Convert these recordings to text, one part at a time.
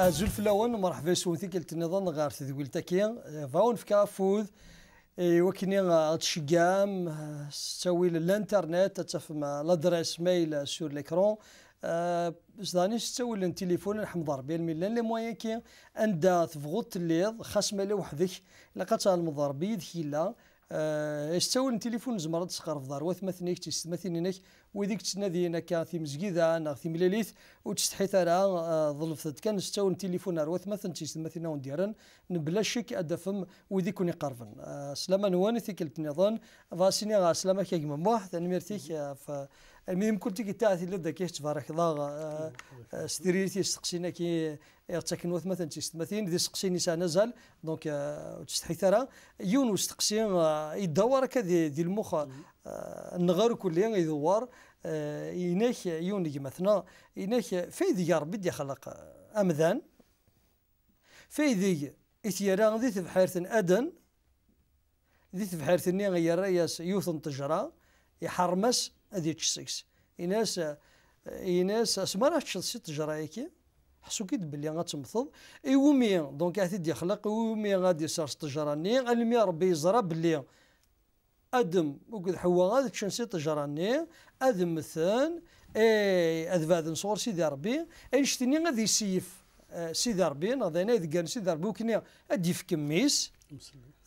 زول فلاون مرحبا سوتي كلت النظام غار تذويل تاكي فاون في كافوذ وكني غتشقام تسوي الانترنت تفهم لادريس ميل سور ليكرون زاني تسوي التليفون نحمض 40 مليون لي موان كي عند تفغوت الليض خاص مالا وحدك لقات المضربي ذكيلا يستوي التليفون زمرت سقر في دار وثمثنيك تستمثينيك وذيك تنادينا كان في مزقيده نا في مليليث وتستحيث راه ظلفت كان استوي التليفون روث مثلا تستمثينا ونديرن نبلا شك ادفم وذيك كوني قرفن سلامه نواني ثقلت نظن فاسيني غا سلامه كي واحد ثاني ميرتيك ف المهم كنت كي تاثي لدا كيش تبارك الله ستريتي استقسينا كي يرتكن وث مثلا تستمثين ذي سقسيني سنزل دونك تستحيث راه يونس تقسين يدور كذا ذي المخ النغار كليا يدور يناك يوني مثلا يناك فايدي ربي دي خلق امذان فايدي اثيرا ذي تبحيرثن ادن ذي تبحيرثني غير رياس يوثن تجرا يحرمس هذه تشسكس يناس اسمرا تشسي تجرايكي حسو كي بلي غتمثض ايومي دونك عاد يخلق ايومي غادي يصير تجراني علمي ربي يزرى بلي ادم وقد حوا غادي تشنسي تجراني ادم مثلا اذباد نصور سيدي ربي ايشتني غادي يسيف سيدي ربي ناضينا يذكر سيدي ربي وكني ادي في كميس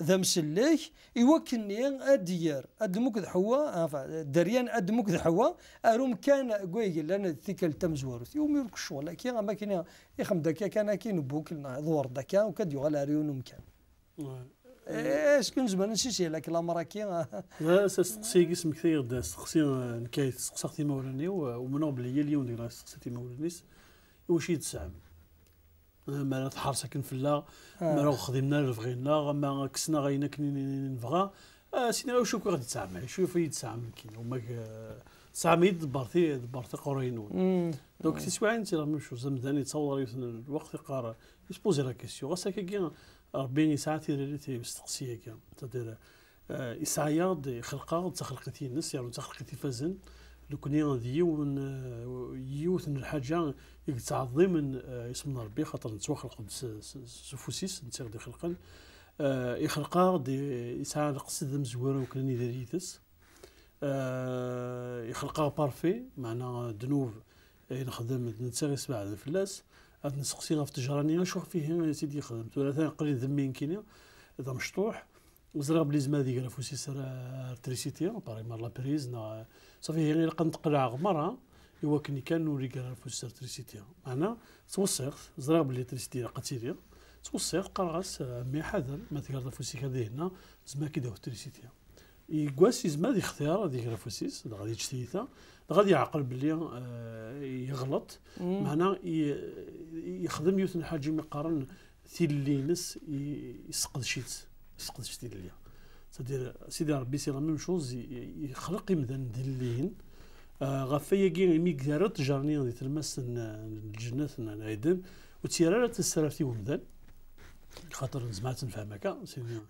ذا مسلك يوكني ادير ادمك ذ حوا دريان ادمك ذ حوا اروم كان قوي لان ثيكل تمزورث يوم يرك الشغل كي ما كاين يخم دكا كان كاين بوك دور دكا وكاد يغال ريون مكان اسكن زمان نسيتي لك الامراكي لا سقسي اسمك كثير دا سقسي نكايت سقسختي مولاني ومنو بلي اليوم ديال سقسيتي مولانيس واش يتسعم ما تحار ساكن في الله ما راه خدمنا اللي بغينا ما كسنا غينا كني نبغى سينا واش غادي تسعم شوف يتسعم كاين هما سامي دبرتي قرينون دونك سي سواعين انت راه مش زمداني تصور الوقت يقرا يسبوزي لا كيسيون غاساكا كاين ربي ساعات يريتي مستقسيه كاين تدير يسعياد يخلقها تخلقتي الناس يعني تخلقتي فازن لو كني يوثن الحاجه يتعظم من اسم ربي خاطر نتوا خلق سفوسيس نتا غادي خلقن يخلقها يسعى قصد مزوره وكان يديريتس يخلقها بارفي معنا دنوب نخدم نتا يسمع الفلاس هاد نسقسيها في تجرانيه شوف فيه يا سيدي خدمت ولا ثاني قليل ذمين كاين هذا مشطوح وزرا بلي زما ديك الفوسيس تريسيتي باغي مار لا بريز صافي غير قنقلع غمره هو كني كان نوري كاع الفوسيس تريسيتي معنا توسخ زرا بلي تريسيتي قتيلي توسخ قراص مي حذر ما تقدر الفوسيس هذه هنا زعما كي داو تريسيتي يقاسي زعما ديك اختيار هذيك الفوسيس غادي تشتيثا غادي يعقل بلي يغلط معنا يخدم يوثن حاجه مقارن ثيلينس يسقد شيت يسقد شتي ليا سيدي ربي سي لا ميم شوز يخلق يمدن دلين غفايا كي ميكزارات جارني غادي تلمس الجنات نعيدن وتيرا تسرفتي ومدن خاطر زعما تنفهمك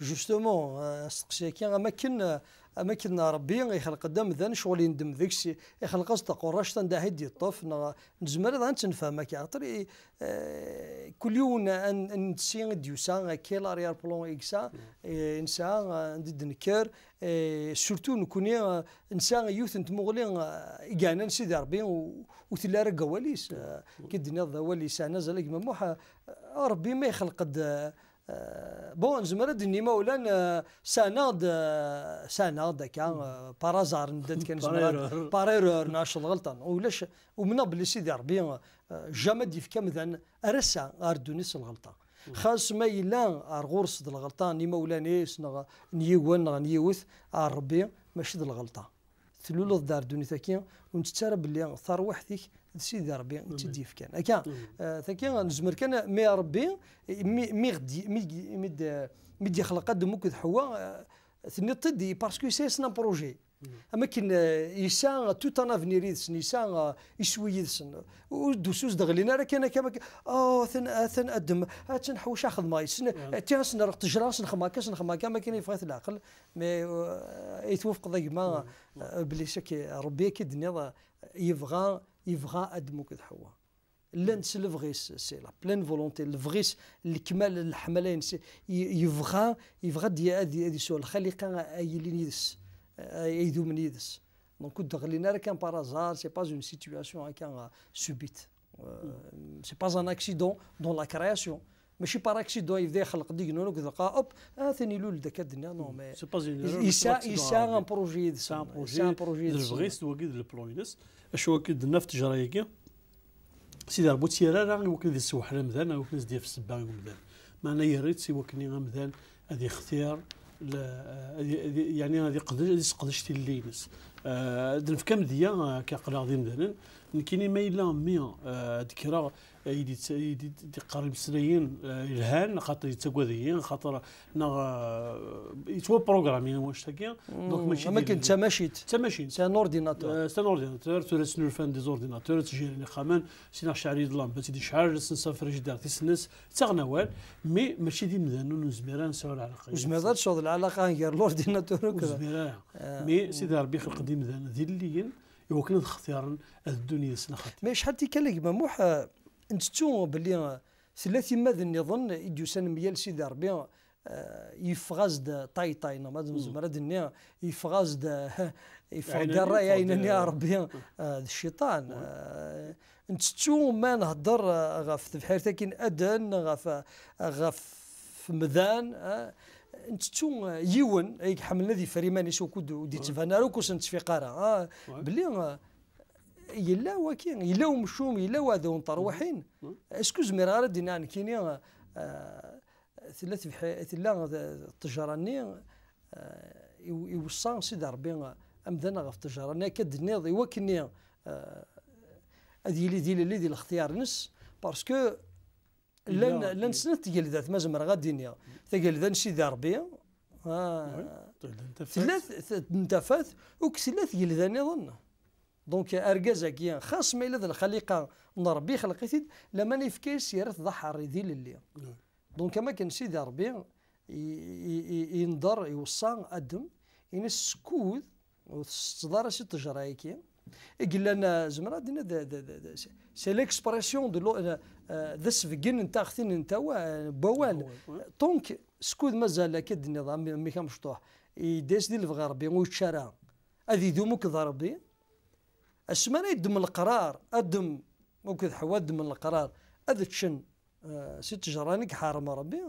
جوستومون استقسيكي اماكن ربي يخلق دم ذن شغل يندم ذاكشي يخلق قصد قراش تندا هدي الطف نزمر هذا نتنفهمك خاطر كل يوم ان نسي ديوسا كيل اريار بلون اكسا انسان ندد نكر سورتو نكوني انسان يوث نتمغلي كاع سيدي ربي وتلا راه قواليس كي الدنيا ضواليس نزل كما ربي ما يخلق بون زمرا دني مولا سناد كان بارازار ندات كان زمرا باريرور ناشط غلطان ولاش ومن بلي سيدي ربي جامد يفكا مثلا ارسا اردونيس الغلطه خاص ما الا ارغورس د الغلطان ني مولانيس نيوان نيوث ربي ماشي د الغلطه ثلول دار دوني ثاكي ونتسرى بلي ثار وحدك سيدي ربي تدي كان هكا ثاكي نزمر كان مي ربي مي غدي مي خلق دمك حوا ثني طدي باسكو سي سنا بروجي اما كاين يسا توت ان افنير يسا يسوي يسن ودوسوس دغلينا راه كان كما ثن ادم تنحوش اخذ ماي تيسن راه تجراس نخما كما كاين يفغيث العقل مي يتوافق ذاك ما بلي شكي ربي كي الدنيا يبغى ادمك حوا لانس الفغيس سي لا بلين فولونتي الفغيس الكمال الحملين يبغى دي سؤال الخليقه ايلين يدس ايدو من يدس دونك كنت غلينا كان بارازار سي با اون سيتوياسيون كان سوبيت سي با ان اكسيدون دون لا كرياسيون ماشي بار اكسيدون يبدا يخلق ديك تلقى اوب ثاني لول داك الدنيا نو مي سي با ان بروجي سي ان بروجي الفغيس هو كيد البلوينس اشوا كدنا في التجرايه سيدي ربو تيرا راه وكن دي السوحله مذان وكن ديال في السبا مذان معنا يريت سي وكني مذان هذه اختيار يعني هذه قدش تي اللينس في كام ديا كيقرا غادي مذانا كاينين ما الا 100 ذكرى يدي قريب سنين الهان خاطر يتقوذيين خاطر يتوا بروغرامين واش تاكيا دونك ماشي ما كنت ماشيت سي ان اورديناتور سي ان اورديناتور تورس نورفان دي اورديناتور تجيري خامان سينا شعري لامبا تيدي شعر سنسا فريجيدار تيسنس تاغناوال مي ماشي دي مذانون زميران سوا العلاقه زميران سوا العلاقه غير الاورديناتور وكذا زميران مي سيدي ربي خلق دي مذان ذي اللين يمكن اختيارا الدنيا سنه خاطر مي شحال تيكلك مموح نتو باللي ثلاثي ماذا نظن يدوسان ميال سيدي ربي يفغاز طاي ما زمرا دنيا يفغاز يفغا الراي عينني ربي الشيطان نتو ما نهضر غاف بحال كاين ادن غاف مذان نتو يون اي حملنا ذي فريماني سو كودو دي تفانا روكو سنتفيقارا باللي يلا وكين يلا ومشوم يلا وهذا ونطروحين اسكو زمير دينا كاينين ثلاث ثلا التجراني يوصى سيدي ربي امدنا غف التجراني كدنيض يوكني هذه اللي ديال الاختيار نس باسكو لان سنت تجلدات ما زمر غادينيا تجلدان سيدي ربي ثلاث انتفات وكثلاث جلدان يظن دونك اركازاكيا خاص ما الا الخليقه من ربي خلقيتي لما نفكيس يرث ضحى الرذيل اللي دونك ما كان سيدي ربي ينظر يوصى ادم ينسكود وتصدر سي تجرايكي قال لنا زمرا دينا سي ليكسبرسيون دو ذا سفكين نتا اختين نتا بوال دونك سكود مازال كد النظام مي مشطوح يداس ديال الغربي ويتشرى هذه دومك ضربي السمانه يدم القرار ادم ممكن حواد من القرار هذا تشن ست جرانك حارم ربي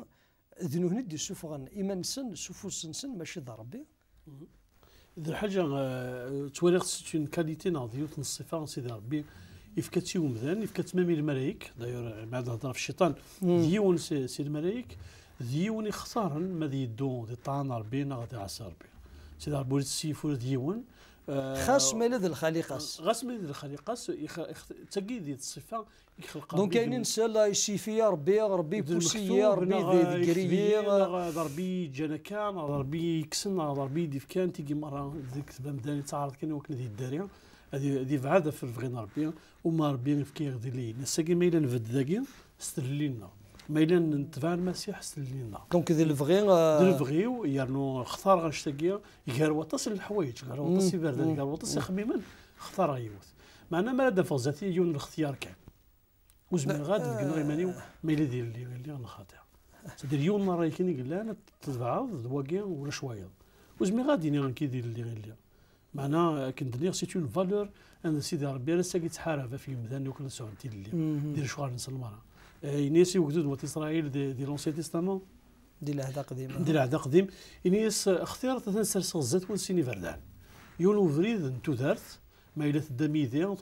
ذنو هندي سوفغن ايمان سن سوفو سن ماشي ضربي ذي الحاجه تولي خصك اون كاليتي ناضيوت الصفه سيدي ربي يفكتي ومذان يفكت مامي الملائك داير مع الهضره في الشيطان ديون سي الملائك ديون يختارن ما يدو دي طعن ربي غادي عصى ربي سيدي ربي ولد السيف ولد ديون خاص ما لدى الخليقاس خاص ما لدى الخليقاس تقي دي الصفه يخلق دونك كاينين سالا يسيفيا ربي بوسيا ربي ذكريا ربي جنكان ربي كسن ربي ديفكان تيجي مره ديك بمداني تعرض كان وكنا دي الداريه هذه بعاده في الفغين ربي وما ربي يفكي غدي لي نساكي ما الا نفد ذاكي استرلينا ما الا نتبع المسيح استرلينا دونك ذي الفغيو يرنو اختار غنشتاكيا يقال وطاس الحوايج قال وطاس بردان قال وطاس خميما اختار غيوث معنا ما لا فوزاتي يون الاختيار كان وزمن غاد القنري ماني ما الا دير اللي غنخاطر تدير يوم مره كاين قال لها تتبع دواكي ولا شويه وزمن غادي كيدير اللي معنا كندير سي اون فالور انا سيدي ربي راه ساكي تحارب في مدان وكل سوانتي اللي دير شغال نص المراه ينيسي وجدود وقت اسرائيل دي لونسي تيستامون ديال العهد القديم ديال العهد القديم ينيس اختيار تنسرس الزيت ونسيني فردان يونو فريد نتو دارت ما الا تداميديا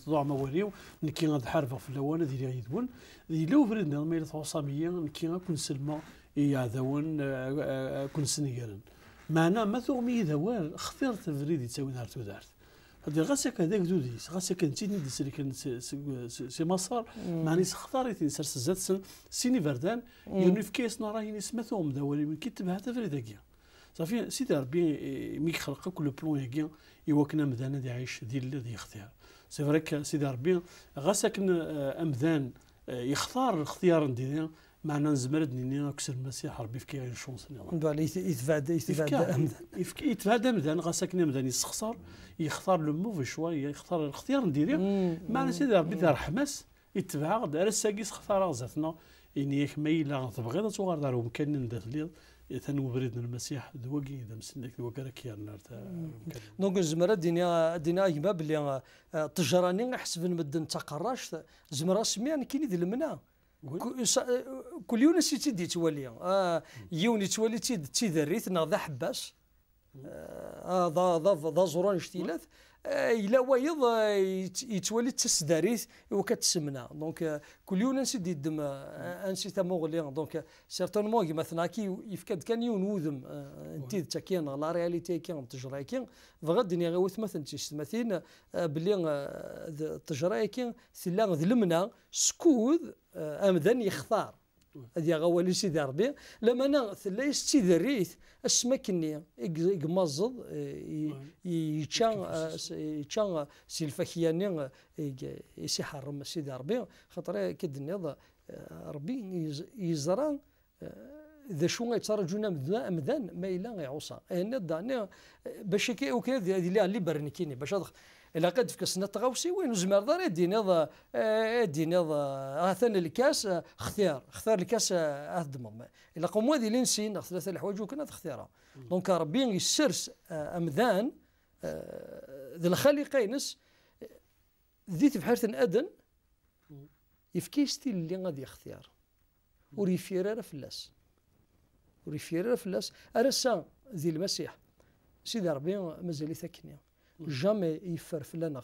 تضع مواليو نكي غاد حاربه في اللوانه ديال يدون لو فريد ما الا توصاميه نكي غنكون سلمى يعذون كون سنيرن معنا ما ثومي ذوال اختيار تفريد يتساوي نهار تو دارت هادي غاسك هذاك دوديس غاسك نتيني دي سيري كان سي مسار معني اختاريت نسرس الزات سيني فردان يوني في كيس راهي نسمثهم ذوالي من كتب هذا فريداكيا صافي سيدي ربي مي خلق كل بلون ياكيا يوكنا مذان دي عايش ديال الذي اختيار سي فريك سيدي ربي غاسك امذان يختار الاختيار ديالنا معنا نزمرد نينا اكسر المسيح ربي في كاين شونس يتفادى مذان غاسك مذان يستخسر يختار لو موفي شوا يختار الاختيار نديري معنا سيدي ربي دار حماس يتبع غدا الساقيس اختار زاتنا إني ياك ما إلا تبغيض توغر دار ومكان ندات ليض ثاني بريد المسيح ذوقي إذا مسنك ذوقا راك يا دونك الزمرة دينا يما بلي تجراني حسب المدن تقراش زمرة سميان كاين ذي المنى كل يوم تيدي يتولي يوم يتولي تيدريت ذا حباس ذا زوران اشتيلاث إلا وايض يتولي تسداريث وكتسمنا دونك كل يوم نسيت يدم انسيت مغلي دونك سيرتونمون مثلا كي يفكد كان يون وذم انت تاكين لا رياليتي كان تجرى كين فغد ني غوث مثلا تيستمثين بلي التجرى كين سلا ذلمنا سكوذ امذن يختار هذه غوالي سيدي ربي لما انا ثلا يستدريث السمكني يقمزض يتشان سيلفاكياني يسي حرم سيدي ربي خاطر كدنيض ربي يزرى ذا شو يترجونا مذان ما الا يعوصا هنا داني باش كي وكذا اللي برنكيني باش إلا قد في كاس نتغوسي وين زمر دار دينيض ثاني الكاس اختيار الكاس اهدم إلا قوموا هذه لنسين ثلاثة الحوايج وكنا اختيارها دونك ربي يسرس أمذان ذي الخالقينس ذيت في حيرة أدن يفكيستي اللي غادي اختيار وريفيرا فلاس أرسا ذي المسيح سيدي ربي مازال يثكني جامي يفرف لنا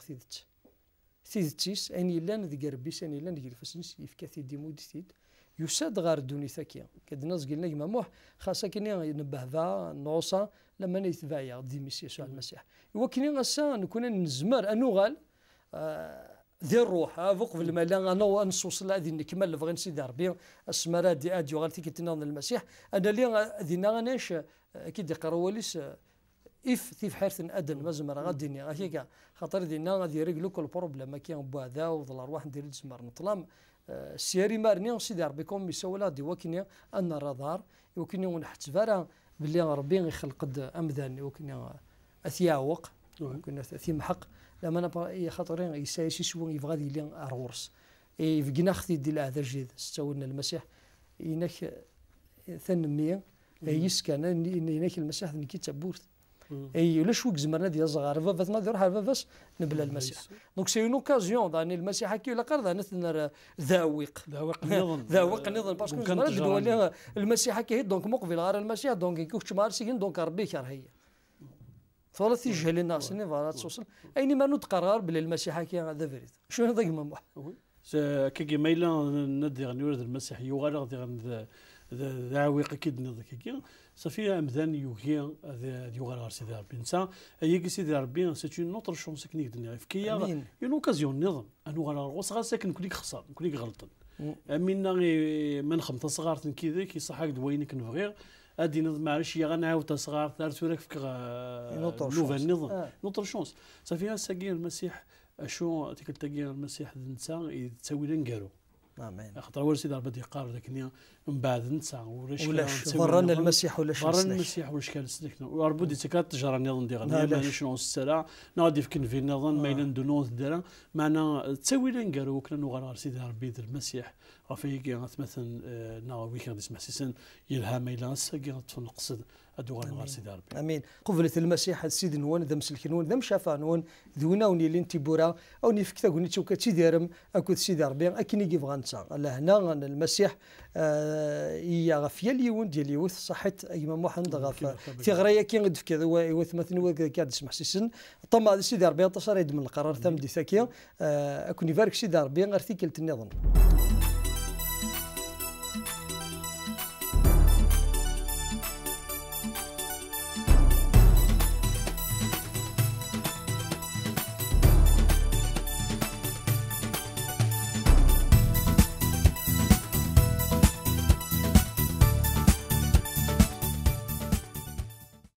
ثيدتيس اني لان ذي قربيس اني لان ذي الفسنس يفكاثي ديمود ثيد يساد غار دوني ثاكيا كاد الناس قلنا يما موح خاصه كني نبه ذا نوصا لما نيتبايع دي ميسي يسوع المسيح وكني غسا نكون نزمر انوغال ذي الروح فوق في المال انا نصوص لا ذي نكمل بغي نسيدي ربي السمرات دي اديو غالتي كتنا المسيح انا اللي ذينا غناش كي قرواليس في حيرث أدن مزمر غاديني هكاك خاطر دينا غادي يريقلو كل بروبليم كاين بوهذا وظل الارواح ندير الزمر نطلام السياري مارني سيدي ربيكم يسولا دي وكني ان الرادار وكني ونحتفرا باللي ربي يخلق امذان وكني اثياوق وكنا ثيم حق لما انا خاطرين يسايسي سوا يبغى لي ارورس فينا اختي دي هذا الجديد استولنا المسيح ينك ثنميه يسكن ينك المسيح نكي تبورث اي ولا شو زمرنا ديال الصغار فاتنا دير روحها فاس نبلا المسيح دونك سي اون اوكازيون داني المسيح كي ولا قرض نثنر ذاوق نظن باسكو زمرنا المسيح كي دونك مقبل غير المسيح دونك كوش مارسين دونك ربي كرهيه فولا تيجهل الناس ني فوالا توصل ايني ما نتقرر بلي المسيح كي هذا فريد شنو هذاك ممح كي مايلا ندي غنورد المسيح يوغال غادي ذاوق كيد نضك كي صافي امذان يوغي يوغال غير سيدي ربي نتا هي سيدي ربي سي اون اوتر شونس كنيك دنيا فكيا اون اوكازيون نظم انو غير غوص غا ساكن كليك خسر كليك غلطن امينا ما نخمط صغار كذا كي صحاك دوينك نبغي ادي نظم معليش يا غنعاود صغار ثالث وراك فيك نوفال نظم نوتر شونس صافي ساكين المسيح شو تلقى المسيح نتا تساوي لنقالو امين خاطر هو سيدي ربي يقارب ذاك من بعد نتسع ولاش ضرنا المسيح ولاش ضرنا المسيح واش كان سلكنا وربو دي تكات تجرى نظن دي غادي مانيش نوص السلع نغادي في كنفي نظن ما يلان دو نوث دارا معنا تساوي لنقالو وكنا نغار سيدي ربي المسيح رافيكي مثلا ناوي كان اسمح سيسن يلها ما يلان ساكي تنقصد ادوغان غار سيدي ربي امين قبلة المسيح سيدي نوان ذم سلكنون ذم شافا نون ذونا وني لنتيبورا او نفكتا كوني تشوكا تيديرم اكو سيدي ربي اكني كيف غنتا هنا المسيح هي غفيا اليون ديال يوث صحت ايما محمد غف في غرايه كي غد كذا يوث مثلا كاد اسمح سيسن طما سيدي ربي تصريد من القرار ثم دي ثاكيا اكوني بارك سيدي ربي غير ثيكلت النظام